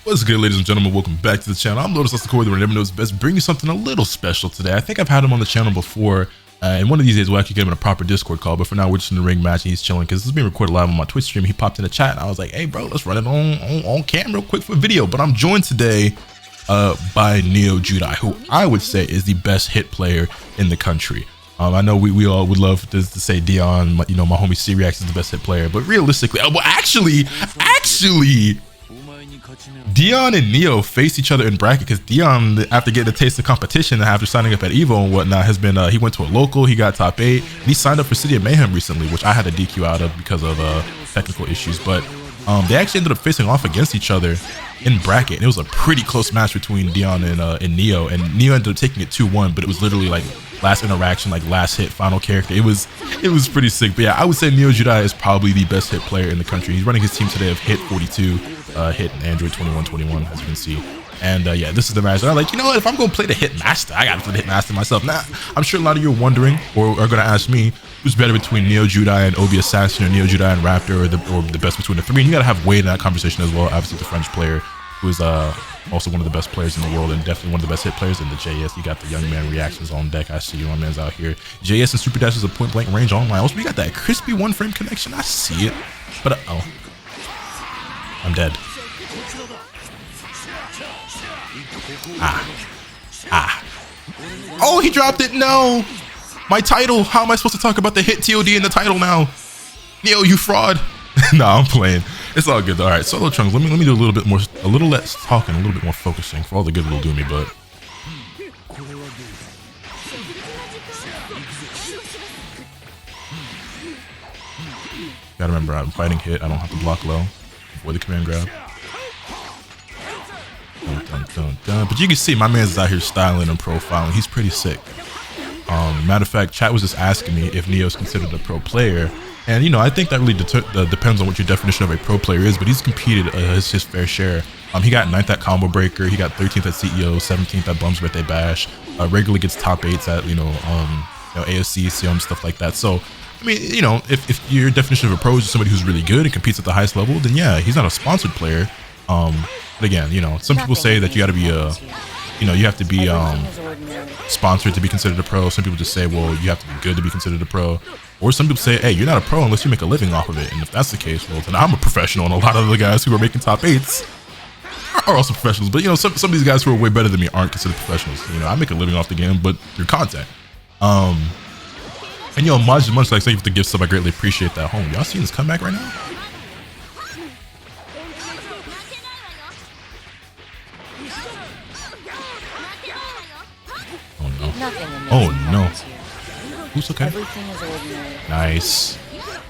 What's good, ladies and gentlemen? Welcome back to the channel. I'm LotusAsakura, the one who never knows best, bringing you something a little special today. I think I've had him on the channel before, and one of these days we'll actually get him in a proper Discord call, but for now we're just in the ring match and he's chilling because this is being recorded live on my Twitch stream. He popped in the chat and I was like, hey bro, let's run it on cam real quick for a video. But I'm joined today by NeoJudai, who I would say is the best hit player in the country. I know we all would love to say Dion, you know, my homie C-Reax is the best hit player, but realistically, well actually, Dion and Neo faced each other in bracket because Dion, after getting a taste of competition and after signing up at Evo and whatnot, has been he went to a local, he got top 8, and he signed up for City of Mayhem recently, which I had to DQ out of because of technical issues. But they actually ended up facing off against each other in bracket, and it was a pretty close match between Dion and Neo, and Neo ended up taking it 2-1, but it was literally like last interaction, like last hit, final character. It was pretty sick. But yeah, I would say NeoJudai is probably the best hit player in the country. He's running his team today of Hit 42, Hit and Android 2121, as you can see. And yeah, this is the match. And I'm like, you know what? If I'm gonna play the Hit Master, I gotta play the Hit Master myself. Now, I'm sure a lot of you are wondering, or are gonna ask me, who's better between NeoJudai and Obi Assassin, or NeoJudai and Raptor, or the best between the three? And you gotta have Wade in that conversation as well. Obviously, the French player, who is also one of the best players in the world and definitely one of the best hit players in the JS. You got the young man reactions on deck. I see you, my man's out here. JS and Super Dash is a point blank range online. Also, we got that crispy one frame connection. I see it, but oh, I'm dead. Oh, he dropped it. No, my title. How am I supposed to talk about the hit TOD in the title now? Neo, you fraud. No, I'm playing. It's all good though. All right, Solo Trunks, let me do a little less talking, a little bit more focusing for all the good it'll do me, but gotta remember I'm fighting hit. I don't have to block low. Avoid the command grab. Dun, dun, dun, dun. But you can see my man's out here styling and profiling. He's pretty sick. Matter of fact, chat was just asking me if Neo's considered a pro player. And, you know, I think that really depends on what your definition of a pro player is, but he's competed his fair share. He got 9th at Combo Breaker, he got 13th at CEO, 17th at Bum's Birthday Bash, regularly gets top 8s at, you know, AFC, CM, stuff like that. So, I mean, you know, if your definition of a pro is somebody who's really good and competes at the highest level, then yeah, he's not a sponsored player. But again, you know, some people say that you got to be you know, you have to be sponsored to be considered a pro. Some people just say, well, you have to be good to be considered a pro. Or some people say, hey, you're not a pro unless you make a living off of it. And if that's the case, well, then I'm a professional. And a lot of the guys who are making top 8s are also professionals. But, you know, some of these guys who are way better than me aren't considered professionals. You know, I make a living off the game, but through content. And, you know, much like thank you for the gift sub. I greatly appreciate that. Home, y'all seeing this comeback right now? Oh no. Who's okay? Nice.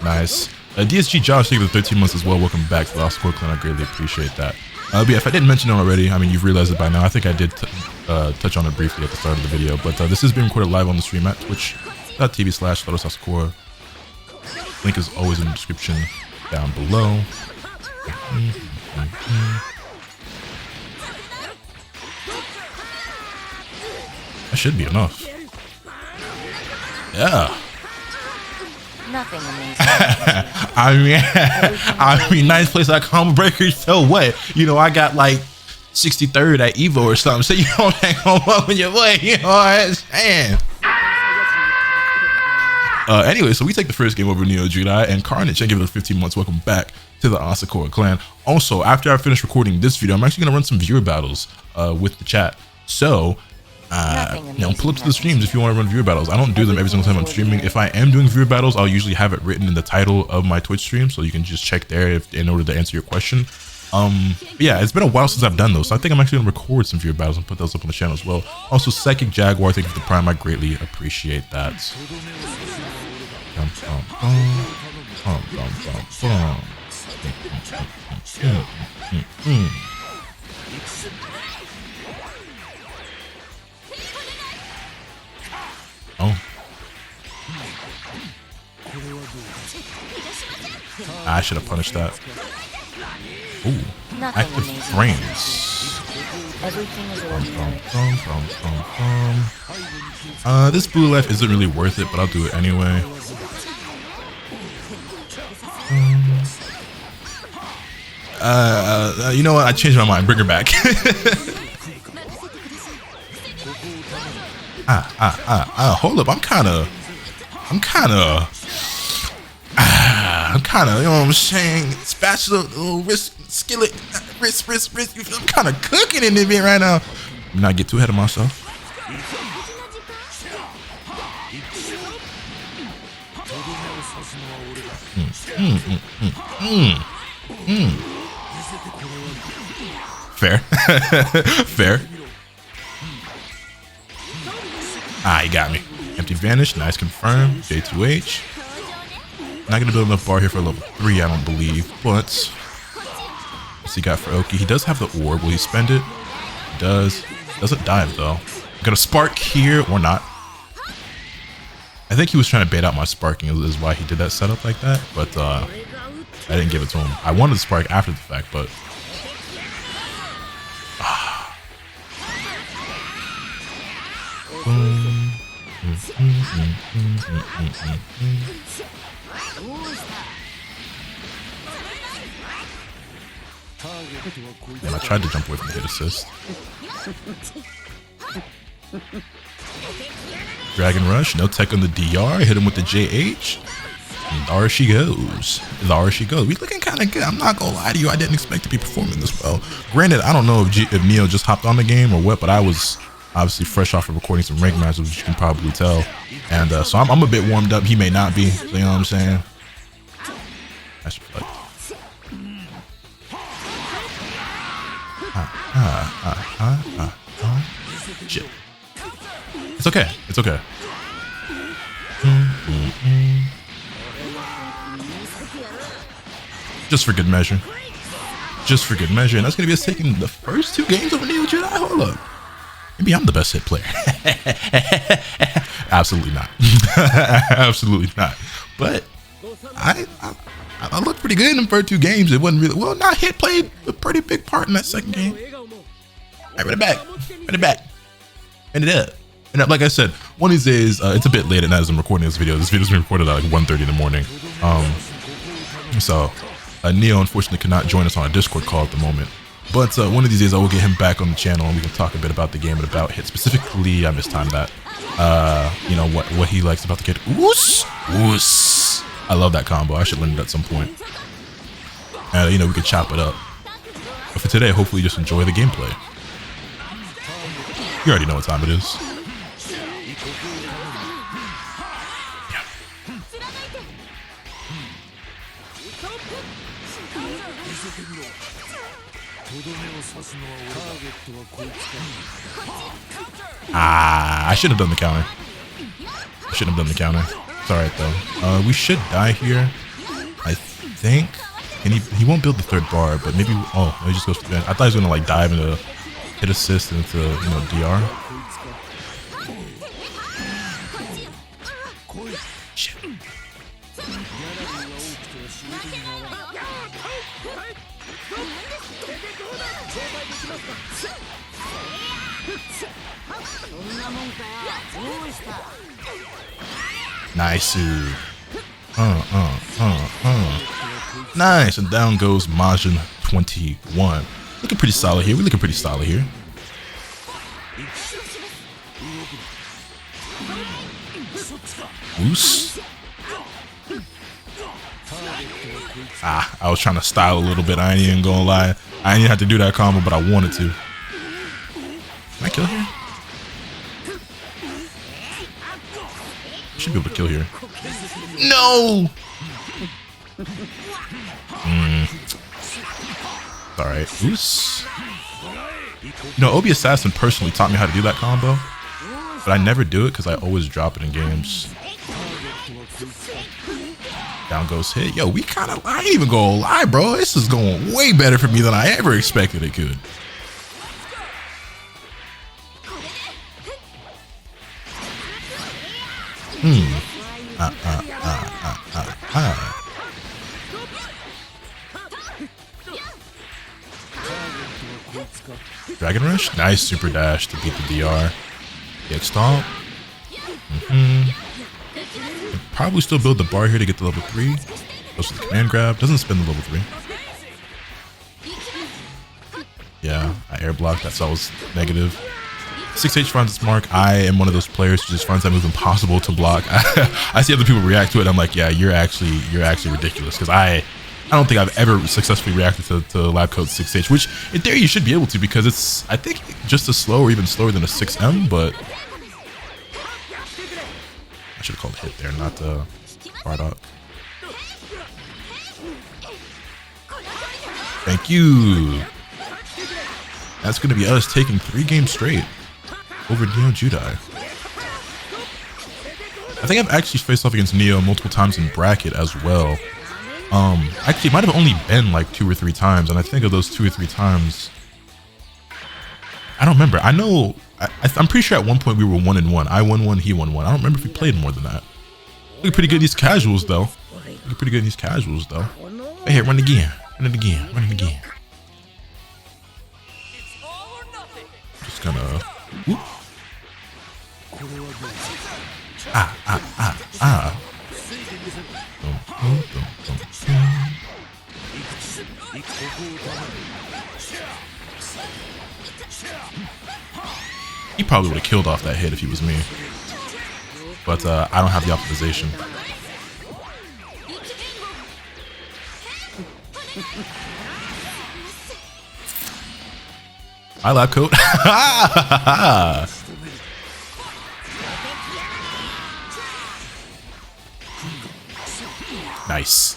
Nice. DSG Josh, thank you for the 13 months as well. Welcome back to the LotusAsakura clan. I greatly appreciate that. But yeah, if I didn't mention it already, I mean, you've realized it by now. I think I did touch on it briefly at the start of the video. But this is being recorded live on the stream at twitch.tv/LotusAsakura. Link is always in the description down below. That should be enough. Yeah. Nothing amazing. I mean, 9th place at Combo Breaker. So what? You know, I got like 63rd at Evo or something. So you don't hang on up in your way. You know what I'm saying? Anyway, so we take the first game over NeoJudai and Carnage. Thank you for the 15 months. Welcome back to the Asakura clan. Also, after I finish recording this video, I'm actually gonna run some viewer battles with the chat. So. You know, pull up to the streams if you want to run viewer battles. I don't do them every single time I'm streaming. If I am doing viewer battles, I'll usually have it written in the title of my Twitch stream, so you can just check there in order to answer your question. But yeah, it's been a while since I've done those, so I think I'm actually gonna record some viewer battles and put those up on the channel as well. Also, Psychic Jaguar, thank you for the prime. I greatly appreciate that. Oh. I should have punished that. Ooh. Active frames. This blue life isn't really worth it, but I'll do it anyway. You know what? I changed my mind. Bring her back. Hold up. I'm kind of, you know what I'm saying? Spatula, little wrist, skillet, wrist. I'm kind of cooking in this bit right now. Not get too ahead of myself. Fair. Fair. Ah, he got me. Empty vanish. Nice confirm. J2H. Not going to build enough bar here for level 3, I don't believe. But what's he got for Oki? He does have the orb. Will he spend it? He does. Doesn't dive though. Got a spark here or not. I think he was trying to bait out my sparking is why he did that setup like that. But I didn't give it to him. I wanted to spark after the fact, but and I tried to jump away from the hit assist. Dragon Rush, no tech on the DR. Hit him with the JH. And there she goes. There she goes. We looking kind of good. I'm not gonna lie to you. I didn't expect to be performing this well. Granted, I don't know if Neo just hopped on the game or what, but I was obviously fresh off of recording some rank matches, which you can probably tell. And so I'm a bit warmed up. He may not be. So you know what I'm saying? I should like. Shit. It's okay. It's okay. Just for good measure. Just for good measure. And that's going to be us taking the first 2 games over NeoJudai. Hold up. Maybe I'm the best hit player. Absolutely not. Absolutely not. But I looked pretty good in the first 2 games. It wasn't really, well, not hit played a pretty big part in that second game. I run it back. Run it back. End it up. And like I said, one of these days, it's a bit late at night as I'm recording this video. This video's been recorded at like 1:30 in the morning. So Neo unfortunately could not join us on a Discord call at the moment. But one of these days I will get him back on the channel and we can talk a bit about the game and about hit. Specifically, I mistimed that. You know, what he likes about the kid. Oos! Oos! I love that combo. I should learn it at some point. And, you know, we could chop it up. But for today, hopefully you just enjoy the gameplay. You already know what time it is. Yeah. I shouldn't have done the counter. I shouldn't have done the counter. It's alright though. We should die here, I think. And he won't build the 3rd bar, but maybe, oh, he just goes for the bench. I thought he was gonna like dive into hit assist into, you know, DR. Shit. Nice. Nice. And down goes Majin 21. Looking pretty solid here. We're looking pretty solid here. Oos. I was trying to style a little bit. I ain't even gonna lie. I didn't have to do that combo, but I wanted to. Can I kill here? Should be able to kill here. No! Alright. Oos. You know, Obi Assassin personally taught me how to do that combo, but I never do it because I always drop it in games. Down goes hit. Yo, we kind of, I ain't even gonna lie, bro. This is going way better for me than I ever expected it could. Dragon Rush? Nice super dash to beat the DR. Get stomp. Probably still build the bar here to get to level 3. Goes to the command grab. Doesn't spend the level 3. Yeah, I air blocked. That's always negative. 6H finds its mark. I am one of those players who just finds that move impossible to block. I see other people react to it. I'm like, yeah, you're actually ridiculous, because I don't think I've ever successfully reacted to lab code 6H, which in theory you should be able to, because it's, I think, just as slow or even slower than a 6M, but I should have called hit there, not Bardock. Thank you. That's going to be us taking 3 games straight over NeoJudai. I think I've actually faced off against Neo multiple times in bracket as well. Actually, it might have only been like 2 or 3 times, and I think of those 2 or 3 times, I don't remember. I know, I'm pretty sure at one point we were 1-1. I won 1, he won 1. I don't remember if we played more than that. Looking pretty good in these casuals, though. Hey, here, run again. Run it again. Just gonna... Whoop. He probably would have killed off that hit if he was me, but I don't have the optimization. I lab coat. Nice.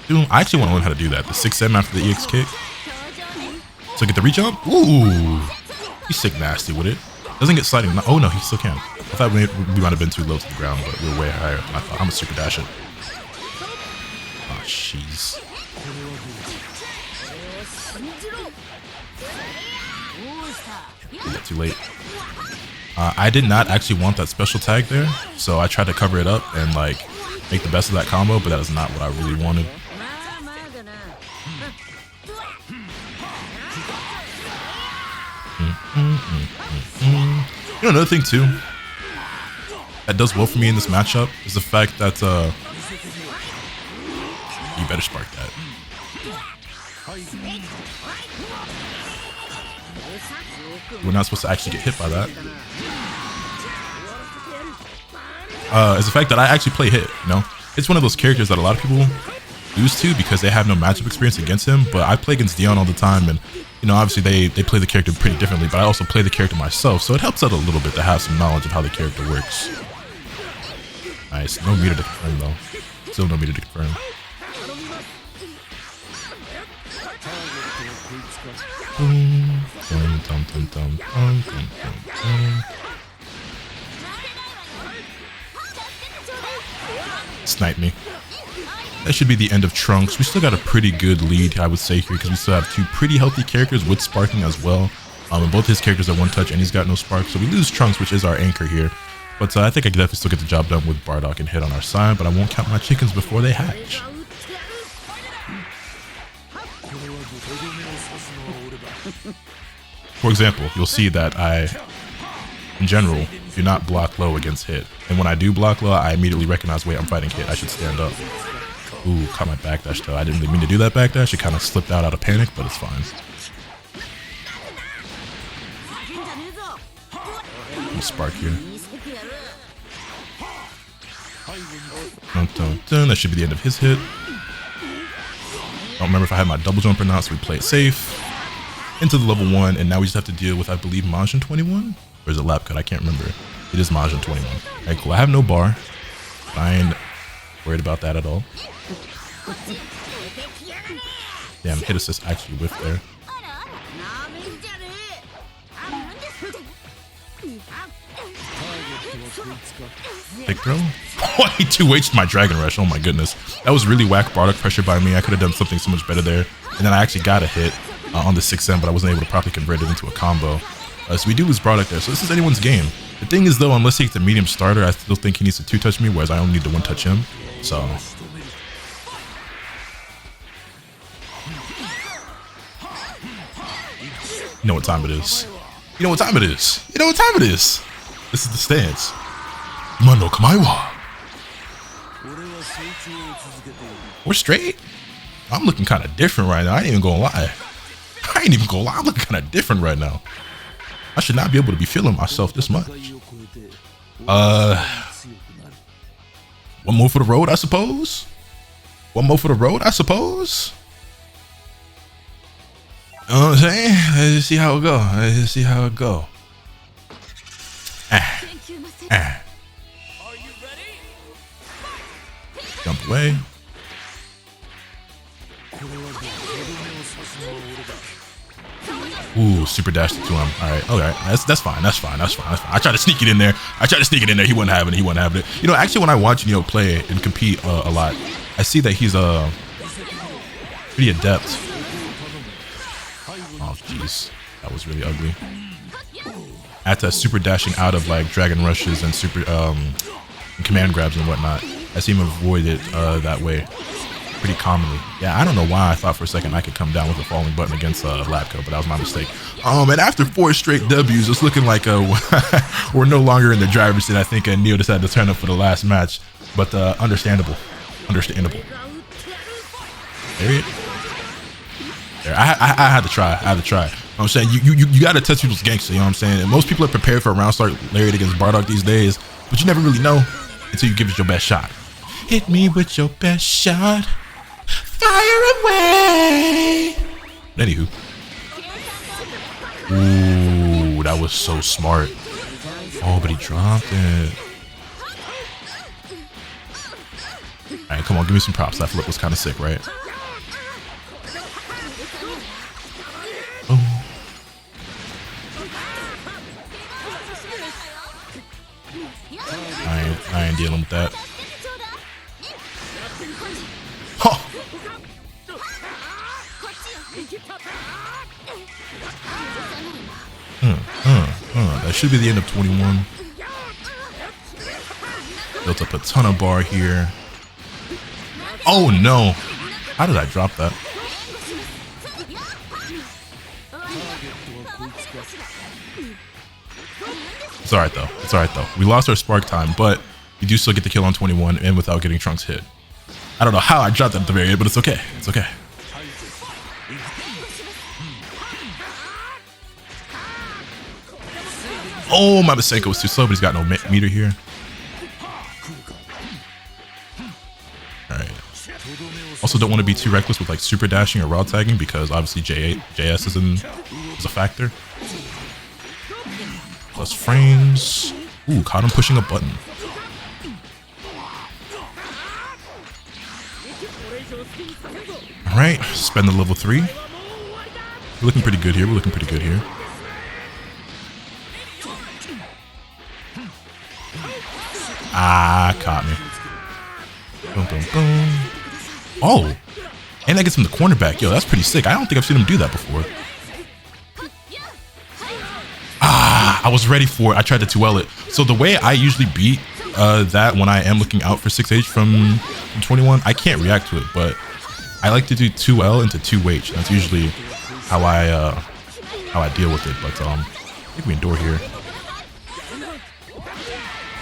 Dude, I actually want to learn how to do that. The 6M after the EX kick. So get the re-jump. Ooh. He's sick nasty with it. Doesn't get sliding. Oh no, he still can. I thought we might have been too low to the ground, but we were way higher than I thought. I'm a super dash it. Oh, jeez. Too late. I did not actually want that special tag there, so I tried to cover it up and like make the best of that combo, but that is not what I really wanted. You know, another thing too that does well for me in this matchup is the fact that you better spark that. We're not supposed to actually get hit by that. Is the fact that I actually play hit, you know? It's one of those characters that a lot of people lose to because they have no matchup experience against him, but I play against Dion all the time, and you know, obviously they play the character pretty differently, but I also play the character myself, so it helps out a little bit to have some knowledge of how the character works. Nice. No meter to confirm though. Still no meter to confirm. Snipe me. That should be the end of Trunks. We still got a pretty good lead, I would say, here, because we still have 2 pretty healthy characters with sparking as well. And both his characters are 1-touch, and he's got no spark, so we lose Trunks, which is our anchor here. But I think I can definitely still get the job done with Bardock and Hit on our side, but I won't count my chickens before they hatch. For example, you'll see that I, in general, do not block low against Hit. And when I do block low, I immediately recognize, wait, I'm fighting Hit. I should stand up. Ooh, caught my backdash though. I didn't really mean to do that backdash. It kind of slipped out of panic, but it's fine. Spark here. Dun, dun, dun. That should be the end of his hit. I don't remember if I had my double jump or not, so we play it safe. Into the level 1, and now we just have to deal with, I believe, Majin 21? Or is it lap cut? I can't remember. It is Majin 21. Alright, cool. I have no bar. I ain't worried about that at all. Damn, hit assist actually whiffed there. Big throw? Oh, he 2H'd my Dragon Rush. Oh my goodness. That was really whack Bardock pressure by me. I could have done something so much better there. And then I actually got a hit on the 6M, but I wasn't able to properly convert it into a combo. So we do lose Bardock there. So this is anyone's game. The thing is though, unless he gets a medium starter, I still think he needs to 2-touch me, whereas I only need to 1-touch him. So... you know what time it is. You know what time it is. You know what time it is. This is the stance. Mano Kamaiwa. We're straight. I'm looking kind of different right now. I ain't even gonna lie. I ain't even gonna lie, I'm looking kind of different right now. I should not be able to be feeling myself this much. One more for the road, I suppose. One more for the road, I suppose. You know what I'm saying? Let's just see how it go. Let's just see how it go. Jump away. Ooh, super dash to him. All right, okay, that's fine. I tried to sneak it in there. He wasn't having it. You know, actually, when I watch Neo play and compete a lot, I see that he's pretty adept. Oh, jeez, that was really ugly. At super dashing out of like dragon rushes and super command grabs and whatnot. I see him avoid it that way pretty commonly. Yeah, I don't know why I thought for a second I could come down with a falling button against Lapco, but that was my mistake. And after 4 straight W's, it's looking like we're no longer in the driver's seat. I think Neo decided to turn up for the last match, but understandable. There I had to try. You know what I'm saying? You got to touch people's gangster, you know what I'm saying? And most people are prepared for a round start Lariat against Bardock these days, but you never really know until you give it your best shot. Hit me with your best shot. Fire away. Anywho. Ooh, that was so smart. Oh, but he dropped it. All right, come on, give me some props. That flip was kind of sick, right? Oh. I ain't dealing with that. Huh. That should be the end of 21. Built up a ton of bar here. Oh no! How did I drop that? It's alright though. We lost our spark time, but we do still get the kill on 21 and without getting Trunks hit. I don't know how I dropped that at the very end, but it's okay. Oh, my Masenko was too slow, but he's got no meter here. Alright. Also don't want to be too reckless with like super dashing or raw tagging because obviously JS is a factor. Plus frames. Ooh, caught him pushing a button. Alright, spend the level 3. We're looking pretty good here. Ah, caught me. Boom, boom, boom. Oh, and that gets him the cornerback. Yo, that's pretty sick. I don't think I've seen him do that before. Ah, I was ready for it. I tried to 2L it. So the way I usually beat that when I am looking out for 6H from 21, I can't react to it, but I like to do 2L into 2H. That's usually how I deal with it. But I think we endure here.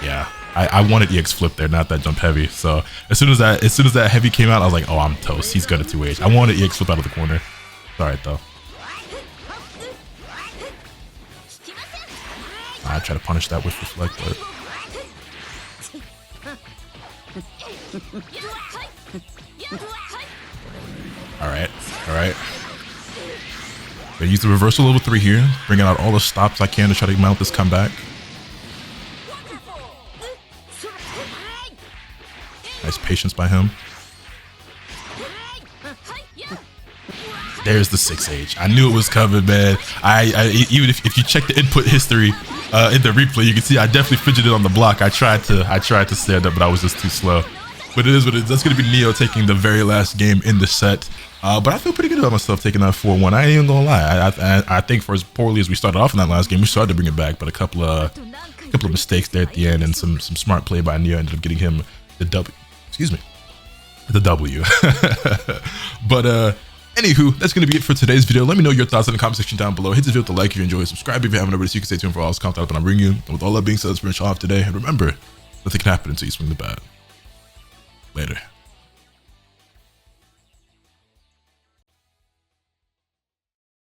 Yeah. I wanted EX flip there, not that jump heavy. So as soon as that heavy came out, I was like, oh, I'm toast. He's gonna 2H. I wanted EX flip out of the corner. It's alright though. I try to punish that with reflect, but alright. Gonna use the reversal level 3 here, bringing out all the stops I can to try to mount this comeback. Nice patience by him. There's the 6H. I knew it was coming, man. Even if you check the input history in the replay, you can see I definitely fidgeted on the block. I tried to stand up, but I was just too slow. But it is what it is. That's gonna be Neo taking the very last game in the set. But I feel pretty good about myself taking that 4-1. I ain't even gonna lie. I think for as poorly as we started off in that last game, we started to bring it back, but a couple of mistakes there at the end and some smart play by Neo ended up getting him the W. Excuse me, the W. But anywho, that's going to be it for today's video. Let me know your thoughts in the comment section down below. Hit the video with a like if you enjoyed, subscribe if you haven't already so you can stay tuned for all this content that I'm bringing you. And with all that being said, let's finish off today. And remember, nothing can happen until you swing the bat. Later.